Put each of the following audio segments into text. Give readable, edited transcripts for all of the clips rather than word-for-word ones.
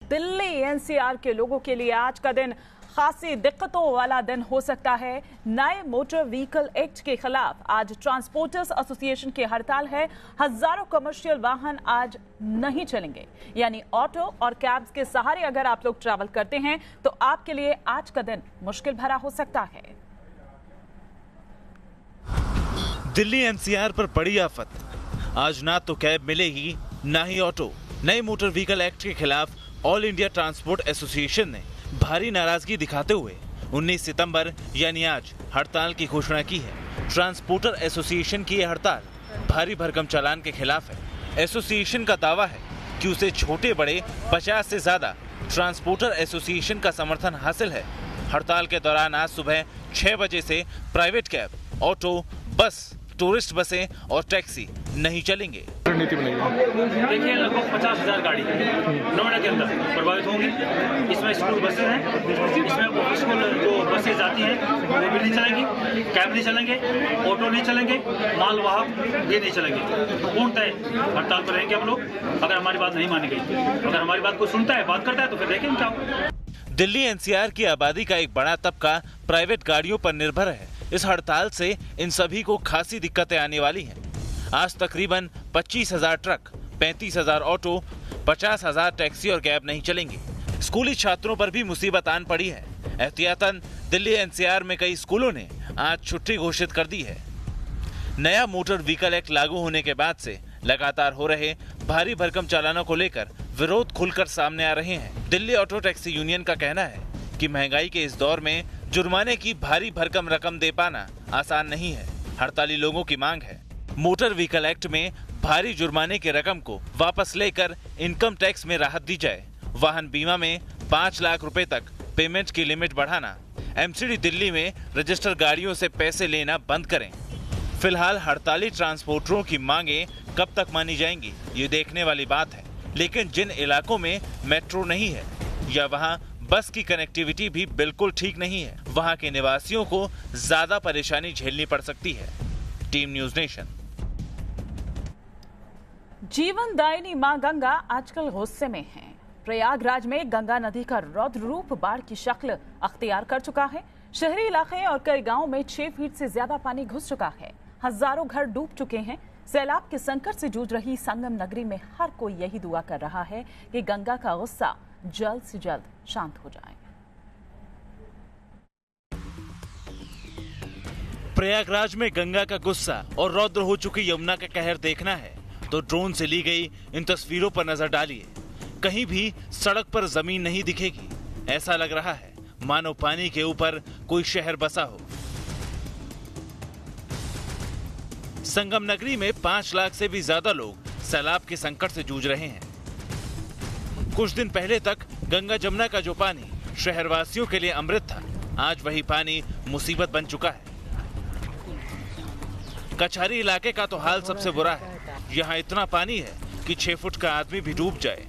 Delhi NCR के लोगों के लिए आज का दिन खासी दिक्कतों वाला दिन हो सकता है। नए मोटर व्हीकल एक्ट के खिलाफ आज ट्रांसपोर्टर्स एसोसिएशन की हड़ताल है। हजारों कमर्शियल वाहन आज नहीं चलेंगे, यानी ऑटो और कैब्स के सहारे अगर आप लोग ट्रैवल करते हैं तो आपके लिए आज का दिन मुश्किल भरा हो सकता है। दिल्ली एनसीआर पर बड़ी आफत। आज ना तो कैब मिलेगी ना ही ऑटो। नए मोटर व्हीकल एक्ट के खिलाफ ऑल इंडिया ट्रांसपोर्ट एसोसिएशन ने भारी नाराजगी दिखाते हुए 19 सितंबर यानी आज हड़ताल की घोषणा की है। ट्रांसपोर्टर एसोसिएशन की यह हड़ताल भारी भरकम चालान के खिलाफ है। एसोसिएशन का दावा है कि उसे छोटे बड़े 50 से ज्यादा ट्रांसपोर्टर एसोसिएशन का समर्थन हासिल है। हड़ताल के दौरान आज सुबह 6 बजे से प्राइवेट कैब, ऑटो, बस, टूरिस्ट बसें और टैक्सी नहीं चलेंगे। रणनीति बनेगी। देखिए, लगभग 50,000 गाड़ी नोएडा के अंदर प्रभावित होंगी। इसमें स्कूल बसें हैं, इसमें स्कूल जो बसें जाती हैं वो भी नहीं चलेंगी, कैब नहीं चलेंगे, ऑटो नहीं चलेंगे, माल वाहक भी नहीं चलेंगे। पूर्णतः हड़ताल पर रहेंगे हम लोग। अगर हमारी बात नहीं मानी गई, अगर हमारी बात को सुनता है, बात करता है तो फिर देखेंगे क्या होगा। दिल्ली एनसीआर की आबादी का एक बड़ा तबका प्राइवेट गाड़ियों पर निर्भर है। इस हड़ताल से इन सभी को खासी दिक्कतें आने वाली हैं। आज तकरीबन 25,000 ट्रक, 35,000 ऑटो, 50,000 टैक्सी और कैब नहीं चलेंगी। स्कूली छात्रों पर भी मुसीबत आन पड़ी है। एहतियातन दिल्ली एनसीआर में कई स्कूलों ने आज छुट्टी घोषित कर दी है। नया मोटर व्हीकल एक्ट लागू होने के बाद से लगातार हो रहे भारी भरकम चालानों को लेकर विरोध खुलकर सामने आ रहे हैं। दिल्ली ऑटो टैक्सी यूनियन का कहना है कि महंगाई के इस दौर में जुर्माने की भारी भरकम रकम दे पाना आसान नहीं है। हड़ताली लोगों की मांग है मोटर व्हीकल एक्ट में भारी जुर्माने की रकम को वापस लेकर इनकम टैक्स में राहत दी जाए। वाहन बीमा में 5 लाख रुपए तक पेमेंट की लिमिट बढ़ाना, एमसीडी दिल्ली में रजिस्टर गाड़ियों से पैसे लेना बंद करें। फिलहाल हड़ताली ट्रांसपोर्टरों की मांगे कब तक मानी जाएंगी ये देखने वाली बात है। लेकिन जिन इलाकों में मेट्रो नहीं है या वहां बस की कनेक्टिविटी भी बिल्कुल ठीक नहीं है, वहां के निवासियों को ज्यादा परेशानी झेलनी पड़ सकती है। Team news nation. जीवन दायिनी मां गंगा आजकल गुस्से में है। प्रयागराज में गंगा नदी का रौद्र रूप बाढ़ की शक्ल अख्तियार कर चुका है। शहरी इलाके और कई गांवों में 6 फीट से ज्यादा पानी घुस चुका है। हजारों घर डूब चुके हैं। सैलाब के संकट से जूझ रही संगम नगरी में हर कोई यही दुआ कर रहा है कि गंगा का गुस्सा जल्द से जल्द शांत हो जाए। प्रयागराज में गंगा का गुस्सा और रौद्र हो चुकी यमुना का कहर देखना है तो ड्रोन से ली गई इन तस्वीरों पर नजर डालिए। कहीं भी सड़क पर जमीन नहीं दिखेगी। ऐसा लग रहा है मानो पानी के ऊपर कोई शहर बसा हो। संगम नगरी में 5 लाख से भी ज्यादा लोग सैलाब के संकट से जूझ रहे हैं। कुछ दिन पहले तक गंगा जमुना का जो पानी शहरवासियों के लिए अमृत था, आज वही पानी मुसीबत बन चुका है। कचहरी इलाके का तो हाल सबसे बुरा है। यहाँ इतना पानी है कि 6 फुट का आदमी भी डूब जाए।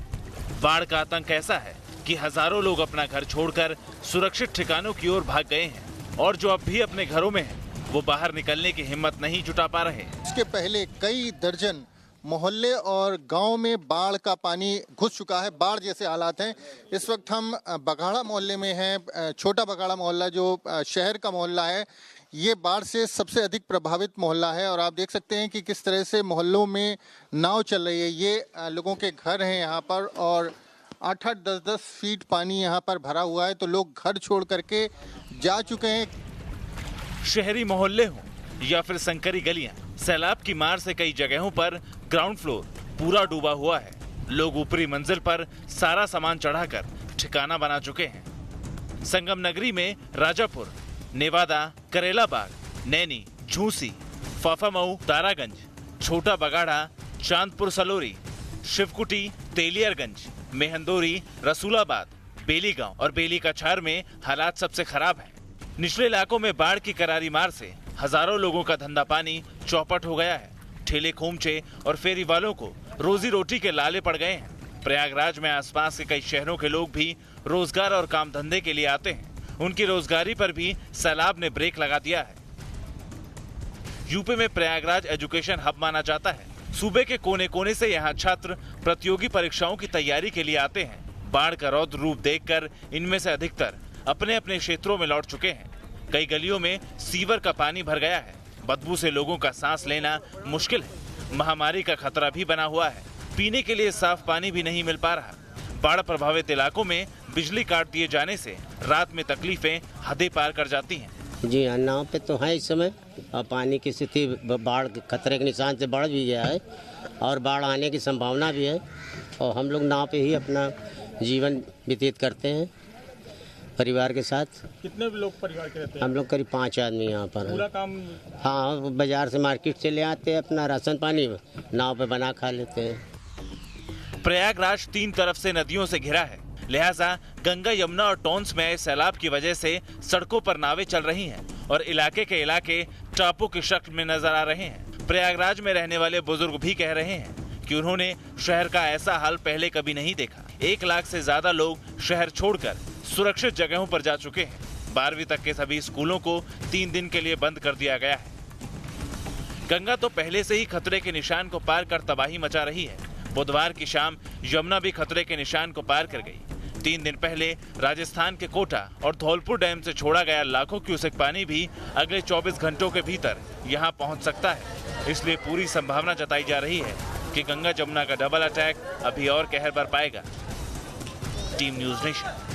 बाढ़ का आतंक ऐसा है कि हजारों लोग अपना घर छोड़कर सुरक्षित ठिकानों की ओर भाग गए हैं और जो अब भी अपने घरों में हैं, वो बाहर निकलने की हिम्मत नहीं जुटा पा रहे। इसके पहले कई दर्जन मोहल्ले और गांव में बाढ़ का पानी घुस चुका है। बाढ़ जैसे हालात हैं। इस वक्त हम बघाड़ा मोहल्ले में हैं। छोटा बघाड़ा मोहल्ला जो शहर का मोहल्ला है, ये बाढ़ से सबसे अधिक प्रभावित मोहल्ला है और आप देख सकते हैं कि किस तरह से मोहल्लों में नाव चल रही है। ये लोगों के घर हैं यहाँ पर और 8-8, 10-10 फीट पानी यहाँ पर भरा हुआ है, तो लोग घर छोड़ करके जा चुके हैं। शहरी मोहल्ले हों या फिर संकरी गलियां, सैलाब की मार से कई जगहों पर ग्राउंड फ्लोर पूरा डूबा हुआ है। लोग ऊपरी मंजिल पर सारा सामान चढ़ाकर ठिकाना बना चुके हैं। संगम नगरी में राजापुर, नेवादा, करेला बाग, नैनी, झूसी, फाफामऊ, तारागंज, छोटा बगाड़ा, चांदपुर सलोरी, शिवकुटी, तेलियरगंज, मेहंदोरी, रसूलाबाद, बेली गांव और बेली कछार में हालात सबसे खराब हैं। निचले इलाकों में बाढ़ की करारी मार से हजारों लोगों का धंधा पानी चौपट हो गया है। ठेले खोमचे और फेरी वालों को रोजी रोटी के लाले पड़ गए हैं। प्रयागराज में आसपास के कई शहरों के लोग भी रोजगार और काम धंधे के लिए आते हैं। उनकी रोजगारी पर भी सैलाब ने ब्रेक लगा दिया है। यूपी में प्रयागराज एजुकेशन हब माना जाता है। सूबे के कोने कोने से यहाँ छात्र प्रतियोगी परीक्षाओं की तैयारी के लिए आते हैं। बाढ़ का रौद्र रूप देखकर इनमें से अधिकतर अपने अपने क्षेत्रों में लौट चुके हैं। कई गलियों में सीवर का पानी भर गया है। बदबू से लोगों का सांस लेना मुश्किल है। महामारी का खतरा भी बना हुआ है। पीने के लिए साफ पानी भी नहीं मिल पा रहा। बाढ़ प्रभावित इलाकों में बिजली काट दिए जाने से रात में तकलीफें हदें पार कर जाती हैं। जी हाँ, नाव पे तो है इस समय, और पानी की स्थिति बाढ़ के खतरे के निशान से बढ़ भी गया है और बाढ़ आने की संभावना भी है। और हम लोग नाव पे ही अपना जीवन व्यतीत करते हैं परिवार के साथ। कितने लोग परिवार के रहते हैं? हम लोग करीब 5 आदमी यहाँ पर हैं। पूरा काम? हाँ, बाजार से मार्केट से ले आते हैं, अपना राशन पानी नाव पे बना खा लेते हैं। प्रयागराज 3 तरफ से नदियों से घिरा है, लिहाजा गंगा, यमुना और टोंस में सैलाब की वजह से सड़कों पर नावें चल रही हैं और इलाके के इलाके टापू की शक्ल में नजर आ रहे हैं। प्रयागराज में रहने वाले बुजुर्ग भी कह रहे हैं कि उन्होंने शहर का ऐसा हाल पहले कभी नहीं देखा। 1 लाख से ज्यादा लोग शहर छोड़कर सुरक्षित जगहों पर जा चुके हैं। 12वीं तक के सभी स्कूलों को 3 दिन के लिए बंद कर दिया गया है। गंगा तो पहले से ही खतरे के निशान को पार कर तबाही मचा रही है। बुधवार की शाम यमुना भी खतरे के निशान को पार कर गई। 3 दिन पहले राजस्थान के कोटा और धौलपुर डैम से छोड़ा गया लाखों क्यूसेक पानी भी अगले 24 घंटों के भीतर यहां पहुंच सकता है। इसलिए पूरी संभावना जताई जा रही है कि गंगा जमुना का डबल अटैक अभी और कहर बरपाएगा। Team news nation.